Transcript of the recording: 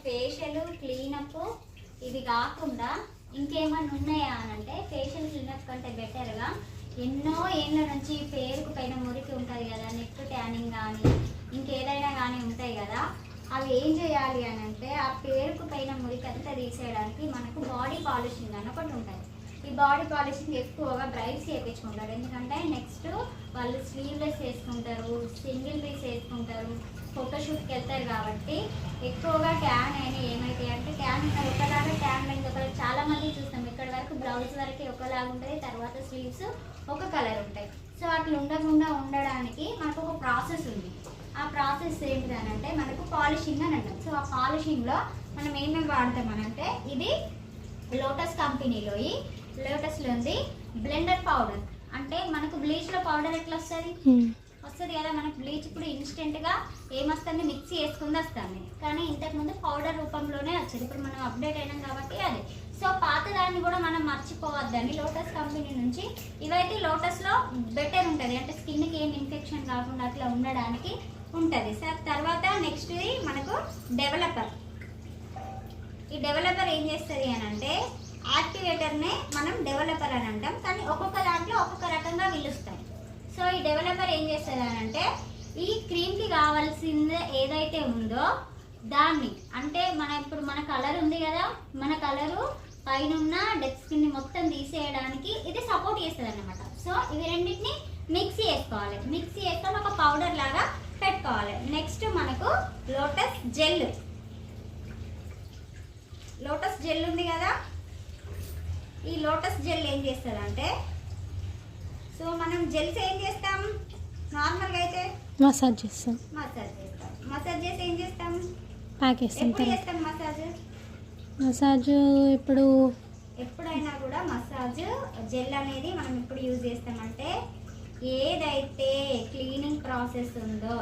Facial cleanup ఇది కాకుండా ఇంకేమన్నా ఉన్నాయా అని అంటే, ఫేషియల్ క్లీనప్ కంటే బెటర్గా ఎన్నో ఏళ్ళ నుంచి పేరుకు పైన మురికి ఉంటుంది కదా, నెక్ ట్యానింగ్ కానీ ఇంకేదైనా కానీ ఉంటాయి కదా, అవి ఏం చేయాలి అని అంటే ఆ పేరుకు పైన మురికి అంతా తీసేయడానికి మనకు బాడీ పాలిషింగ్ అని ఒకటి ఉంటుంది. ఈ బాడీ పాలిషింగ్ ఎక్కువగా బ్రైడ్స్ చేయించుకుంటారు. ఎందుకంటే నెక్స్ట్ వాళ్ళు స్లీవ్లెస్ వేసుకుంటారు, సింగిల్ పీస్ వేసుకుంటారు, ఫోటోషూట్కి వెళ్తారు. కాబట్టి ఎక్కువగా ట్యాన్ అయినా ఏమైతాయి అంటే, ట్యాన్ ఒకలాగా ట్యాన్ లైన్ ఒకలాగా చాలా మంది చూస్తాం. ఇక్కడ వరకు బ్లౌజ్ వరకు ఒకలాగా ఉంటుంది, తర్వాత స్లీవ్స్ ఒక కలర్ ఉంటాయి. సో అట్లా ఉండకుండా ఉండడానికి మనకు ఒక ప్రాసెస్ ఉంది. ఆ ప్రాసెస్ ఏంటిదనంటే మనకు పాలిషింగ్ అని అంటాం. సో ఆ పాలిషింగ్లో మనం ఏమేమి వాడతామనంటే, ఇది లోటస్ కంపెనీలో ఈ లోటస్లో ఉంది బ్లెండర్ పౌడర్. అంటే మనకు బ్లీచ్లో పౌడర్ ఎట్లా వస్తుంది కదా, మనకు బ్లీచ్ ఇప్పుడు ఇన్స్టెంట్గా ఏమొస్తుంది, మిక్సీ వేసుకుంది వస్తుంది. కానీ ఇంతకుముందు పౌడర్ రూపంలోనే వచ్చేది. ఇప్పుడు మనం అప్డేట్ అయినాం కాబట్టి అది. సో పాత దాన్ని కూడా మనం మర్చిపోవద్దని లోటస్ కంపెనీ నుంచి ఇవైతే లోటస్లో బెటర్ ఉంటుంది. అంటే స్కిన్కి ఏం ఇన్ఫెక్షన్ కాకుండా అట్లా ఉండడానికి ఉంటుంది సార్. తర్వాత నెక్స్ట్ ఇది మనకు డెవలపర్. ఈ డెవలపర్ ఏం చేస్తుంది అని అంటే, యాక్టివేటర్నే మనం డెవలపర్ అని అంటాం, కానీ ఒక్కొక్క దాంట్లో ఒక్కొక్క రకంగా పిలుస్తాం. సో ఈ డెవలపర్ ఏం చేస్తుంది అని అంటే, ఈ క్రీమ్కి కావాల్సింది ఏదైతే ఉందో దాన్ని, అంటే ఇప్పుడు మన కలర్ ఉంది కదా, మన కలరు పైన ఉన్న డెడ్ స్కిన్ని మొత్తం తీసేయడానికి ఇది సపోర్ట్ చేస్తుంది అన్నమాట. సో ఇవి రెండింటిని మిక్సీ వేసుకోవాలి. మిక్సీ వేసుకొని ఒక పౌడర్ లాగా పెట్టుకోవాలి. నెక్స్ట్ మనకు లోటస్ జెల్. లోటస్ జెల్ ఉంది కదా, ఈ లోటస్ జెల్ ఏం చేస్తుంది అంటే, సో మనం జెల్స్ ఏం చేస్తాం నార్మల్గా అయితే మసాజ్ చేస్తాం. మసాజ్ చేసి ఏం చేస్తాం, ప్యాక్ చేస్తాం. ఎప్పుడు చేస్తాం మసాజ్ ఎప్పుడైనా కూడా మసాజ్ జెల్ అనేది మనం ఎప్పుడు యూజ్ చేస్తామంటే, ఏదైతే క్లీనింగ్ ప్రాసెస్ ఉందో